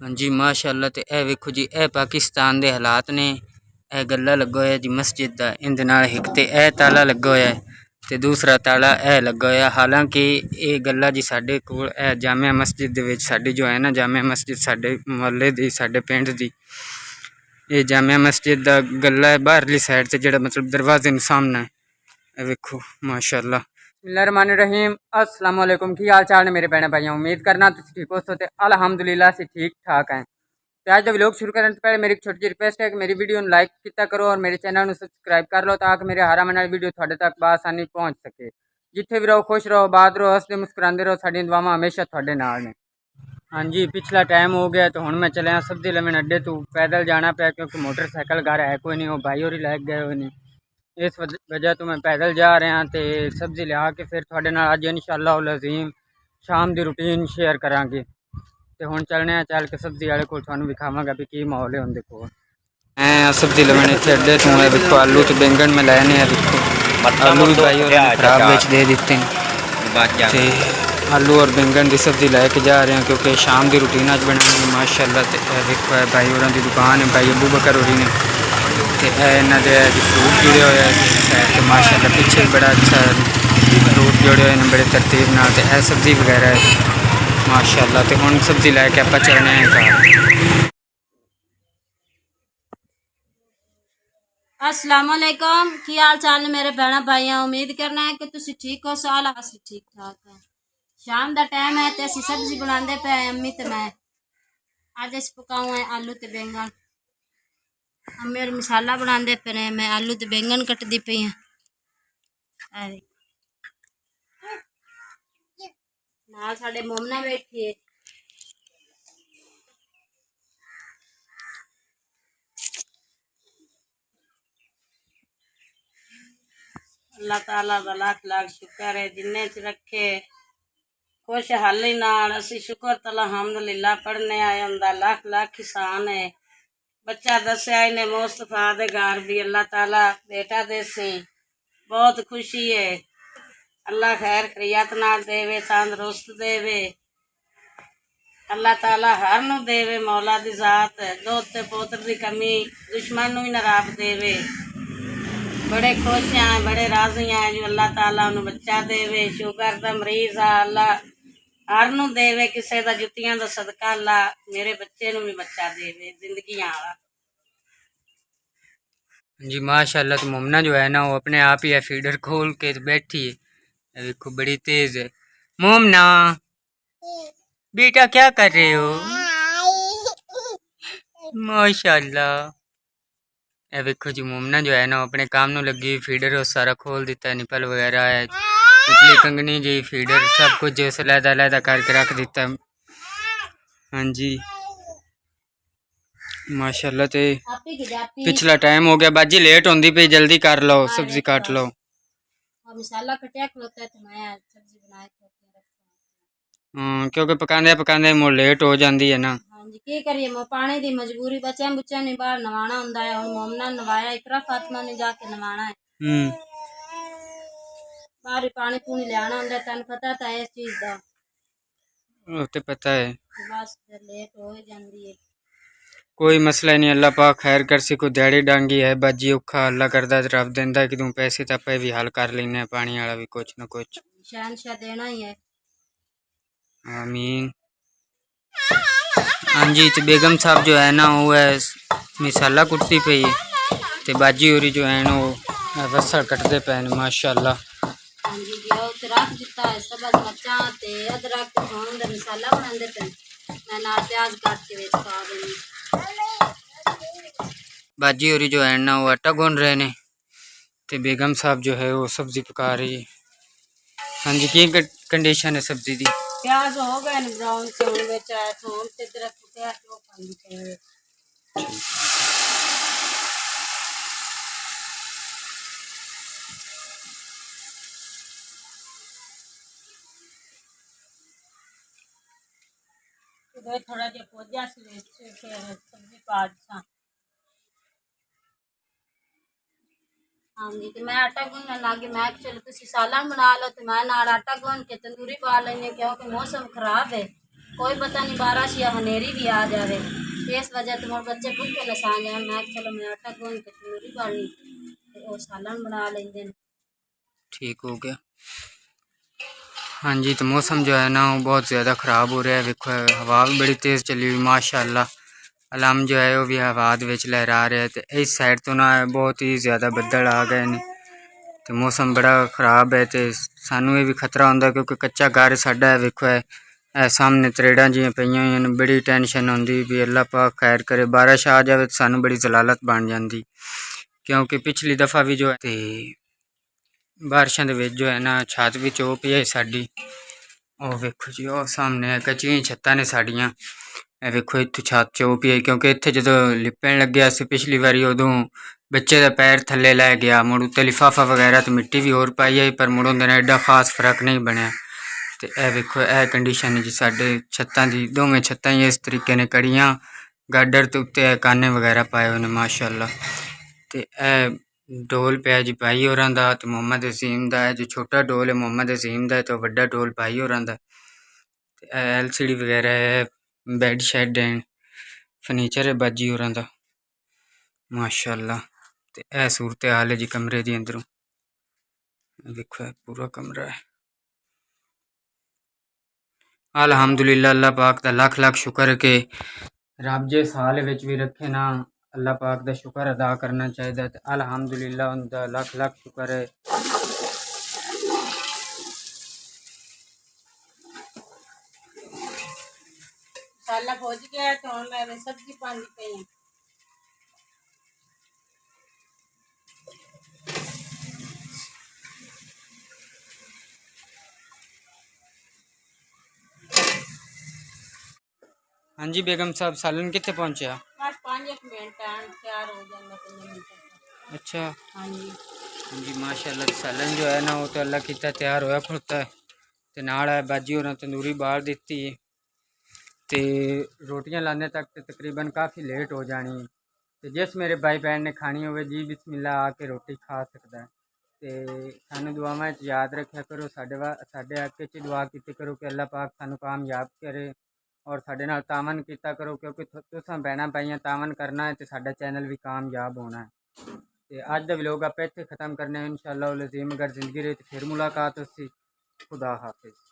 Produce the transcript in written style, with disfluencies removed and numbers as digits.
हाँ जी माशाअल्लाह। तो यह वेखो जी, यह पाकिस्तान के हालात ने। यह गला लगा होया जी मस्जिद का। इंदे नाल हिक ते यह ताला लगा होया है ते दूसरा ताला यह लगा होया। हालांकि ये गला जी साडे कोल जामिया मस्जिद दे विच साडी जो है ना, जामिया मस्जिद साडे मुहल्ले दी, साडे पिंड दी, ये जामिया मस्जिद दा गला है बाहरली साइड से, जेड़ा मतलब दरवाजे नूं सामने है। वेखो माशाअल्लाह। बिस्मिल्लाहिर्रहमानिर्रहीम। अस्सलाम वालेकुम। की हाल चाल ने मेरे भैन भाइयों? उम्मीद करना तुसीं ठीक हो सो ते अल्हम्दुलिल्लाह से ठीक ठाक हैं। तो आज का व्लॉग शुरू करने से पहले मेरी एक छोटी जी रिक्वेस्ट है कि मेरी वीडियो लाइक किया करो और मेरे चैनल को सब्सक्राइब कर लो, ताकि मेरे हर आने वाली वीडियो थोड़े तक बआसानी पहुँच सके। जिथे भी रहो खुश रहो, आबाद रहो, हंसते मुस्कुराते रहो। साडी दुआवां हमेशा थोड़े नाल ने। हाँ जी, पिछला टाइम हो गया तो हुण मैं चलिया सब्जी लैन अड्डे तो। पैदल जाना पाया क्योंकि मोटरसाइकिल घर है कोई नहीं, वो भाई होरी लैके गए हुए नहीं। इस वजह तो मैं पैदल जा रहा तो सब्जी लिया के फिर थोड़े नाल अज इंशाअल्लाह अज़ीम शाम की रूटीन शेयर करांगे। तो हुण चलने चल के सब्जी वाले को तुहानूं विखावांगा भी की माहौल है उनके कोल। मैं सब्जी लैन इत्थे अड्डे तो है। देखो आलू तो बैंगन में लाए हैं। देखो आलू भी भाई और खराब बेच दे दिते हैं। आलू और बैंगन की सब्जी लैके जा रहे हैं क्योंकि शाम की रूटीन अज बनानी माशाअल्लाह। तो देखो है भाई और की दुकान है, भाई अबू बकर होरी ने। तो इन्हों के फ्रूट जुड़े हुए साइड तो माशाअल्लाह पीछे बड़ा अच्छा फ्रूट जुड़े हुए हैं बड़े तरतीब नाल। तो यह सब्जी वगैरह है माशाअल्लाह। तो हुण सब्जी लैके आप चलने हैं घर। अस्सलाम वालेकुम। की हाल चाल ने मेरे भैन भाइयों? उम्मीद करना है कि तुसी ठीक हो। साल असी ठीक ठाक है। शाम का टाइम है तो असी सब्जी बनाते पे अम्मी तो मैं। अज अस पकाऊ है आलू तो बैंगन। अम्मी और मसाला बनाते पे ने, मैं आलू तो बैंगन कटती पई हाँ। नाल साडे मोमना बैठी है। अल्लाह ताला दा लाख लाख शुक्र है जिन्ने च रखे खुशहाली नाल। असी शुक्र तला अलहमदुलिल्लाह पढ़ने आए उनका लाख लाख किसान है। बच्चा दसिया इन्हें मुस्तफा दे घर भी अल्लाह ताला बेटा देसी, बहुत खुशी है। अल्लाह खैर खरियत नाल देवे, तंदुरुस्त देवे। अल्लाह ताला हर नू देवे मौला दी जात। दोते पोत्र की कमी दुश्मन नू भी ना रब देवे। बड़े खुश हैं, बड़े राजी हैं जो अल्लाह ताला उन्हें बच्चा देवे। शुगर का मरीज आ अल्लाह हर नू देवे, किसी का जुतियां का सदका अल्लाह मेरे बच्चे नू भी बच्चा देवे जिंदगी वाला। जी माशाल्लाह। तो मोमना जो है ना वो अपने आप ही है फीडर खोल के बैठी है। देखो बड़ी तेज है मोमना। बेटा क्या कर रहे हो? माशाल्लाह। ये देखो जी मोमना जो है ना अपने काम नू लगी फीडर और सारा खोल दिता है, निपल वगैरह है, उतली कंगनी जी फीडर सब कुछ जो है लहदा लहदा करके रख दिता। हाँ जी माशाल्लाह। ते पिछला टाइम हो गया बाजी, लेट होंदी पई, जल्दी कर लो, सब्जी काट लो। मसाला कटिया खलोता है तो मैं सब्जी बनाए क्योंकि पकाने पकाने मुड़ लेट हो जाती है ना। हाँ जी की करिए मैं पानी की मजबूरी, बच्चा बुच्चा ने बाहर नवाना हुंदा है। हुण मोमना नवाया, इकरा फातिमा ने जाके नवाना है। बाहर पानी पूनी लियाना हुंदा है, तैनूं पता तो है इस चीज का। वो तो पता है, बस फिर लेट हो ही जाती है। कोई मसला नहीं, अल्लाह पाक खैर कर सी। कोई दिहाड़ी डांगी है बाजी औखा अल्लाह करदा ते रब देंदा कि तू पैसे तो आपे भी हल कर लेने पानी वाला भी कुछ ना कुछ। शहनशाह देना ही है। आमीन। हाँ जी। तो बेगम साहब जो है ना वो है मिसाला कुटती पई है, तो बाजी होरी जो है ना वो वसल कटते पे माशाल्लाह। हाँ जी जी रख दिता है सबज मरचा ते अदरक ते थोम दा मसाला बनांदे पे। मैं नाल प्याज काट के विच पा देनी। बाजी होरी जो है ना वो आटा गूंद रहे ने, तो बेगम साहब जो है वो सब्जी पका रही है। हाँ जी की कंडीशन है सब्जी दी? प्याज हो गए न ब्राउन से, हुण विच थोम ते अदरक कुटिया के वो पांदी पे। थोड़ा जिहा भुज सी विच फिर सब्जी पा दी। हाँ जी तो मैं आटा गूंदन लगी। मैं चलो तुसी सालन बना लो, तो मैं नाल आटा गूंद के तंदूरी पा लेनी क्योंकि मौसम खराब है। कोई पता नहीं बारिश या हनेरी भी आ जाए। इस वजह से मोर बच्चे भूखे नसा जाए। मैं चलो मैं आटा गूंद के तंदूरी बालनी और सालन बना लेंगे। ठीक हो गया। हाँ जी, तो मौसम जो है ना वो बहुत ज़्यादा ख़राब हो रहा है। देखो हवा भी बड़ी तेज़ चली हुई माशाल्लाह। अलार्म जो है वो भी हवा दे विच लहरा रहा है। तो इस साइड तो ना बहुत ही ज़्यादा बदल आ गए ने, तो मौसम बड़ा ख़राब है। तो सानू ये भी खतरा होंदा क्योंकि कच्चा घर साडा है। वेखो है सामने तरेड़ा जियां पईयां होईयां ने, बड़ी टेंशन होंदी भी अल्लाह पाक खैर करे। बारिश आ जाए तो सानू बड़ी जलालत बन जाती, क्योंकि पिछली दफ़ा भी जो है बारिशों के जो है ना छत भी चो पई है साडी। ਉਹ ਵੇਖੋ ਜੀ ਉਹ ਸਾਹਮਣੇ ਕੱਚੀਆਂ ਛੱਤਾਂ ਨੇ ਸਾਡੀਆਂ। ਇਹ ਵੇਖੋ ਇੱਥੇ ਛੱਤ ਚੋ ਪਈ ਹੈ, ਕਿਉਂਕਿ ਇੱਥੇ ਜਦੋਂ ਲਿਪਣ ਲੱਗਿਆ ਸੀ ਪਿਛਲੀ ਵਾਰੀ ਉਦੋਂ ਬੱਚੇ ਦਾ ਪੈਰ ਥੱਲੇ ਲੈ ਗਿਆ। ਮੁੜ ਉੱਤੇ ਲਿਫਾਫਾ ਵਗੈਰਾ ਤੇ ਮਿੱਟੀ ਵੀ ਹੋਰ ਪਾਈ ਹੈ, ਪਰ ਮੁੜ ਉਹਦੇ ਨਾਲ ਐਡਾ ਖਾਸ ਫਰਕ ਨਹੀਂ ਬਣਿਆ। ਤੇ ਇਹ ਵੇਖੋ ਇਹ ਕੰਡੀਸ਼ਨ ਹੈ ਜੀ ਸਾਡੇ ਛੱਤਾਂ ਦੀ। ਦੋਵੇਂ ਛੱਤਾਂ ਹੀ ਇਸ ਤਰੀਕੇ ਨੇ ਕੜੀਆਂ ਗਾਡਰ ਤੇ ਉੱਤੇ ਕਾਨੇ ਵਗੈਰਾ ਪਾਏ ਹੋਏ ਨੇ ਮਾਸ਼ਾਅੱਲਾ। ਤੇ ਇਹ ढोल पे जी भाई होरां दा ते मोहम्मद अजीम दा है। जो छोटा ढोल है मोहम्मद अजीम दा है, तो वड्डा ढोल भाई होरां दा। ते LCD वगैरह है, बेड शेड है, फर्नीचर है बाजी होरां दा माशाअल्लाह। ते ए सूरत हाल है जी कमरे दी अंदरों। देखो पूरा कमरा है। अल्हम्दुलिल्लाह अल्लाह पाक दा लख लख शुक्र है कि रब जिस हाल विच भी रखे ना, अल्लाह पाक का शुक्र अदा करना चाहिए। अल्हम्दुलिल्लाह उनका लख लख शुक्र है। मसाला भुज गया तो हम मैं सब्जी पानी पई है। हाँ जी बेगम साहब सालन कितने पहुँचे? बस 5 मिनट तैयार हो जाएगा 5 मिनट। अच्छा हाँ जी हाँ जी माशाल्लाह। सालन जो है ना वो तो अल्लाह किता तैयार होया खुलता है। तो नाल है बाजी होना तंदूरी बाल दी। तो रोटियां लाने तक तो तकरीबन काफ़ी लेट हो जानी। तो जिस मेरे भाई बहन ने खानी होवे जी बिस्मिल्लाह आके रोटी खा सकता है। तो सानू दुआवां याद रखा करो, साडे हक च दुआ की करो कि अल्लाह पाक सानू कामयाब करे और साडे नाल तावन किया करो, क्योंकि तुसां भैणां भाइयां तावन करना है तो साडा चैनल भी कामयाब होना है। तो अज का व्लॉग आप इत्थे ख़त्म करने इंशाअल्लाह अज़ीम। अगर जिंदगी रही तो फिर मुलाकात होसी। खुदा हाफिज़।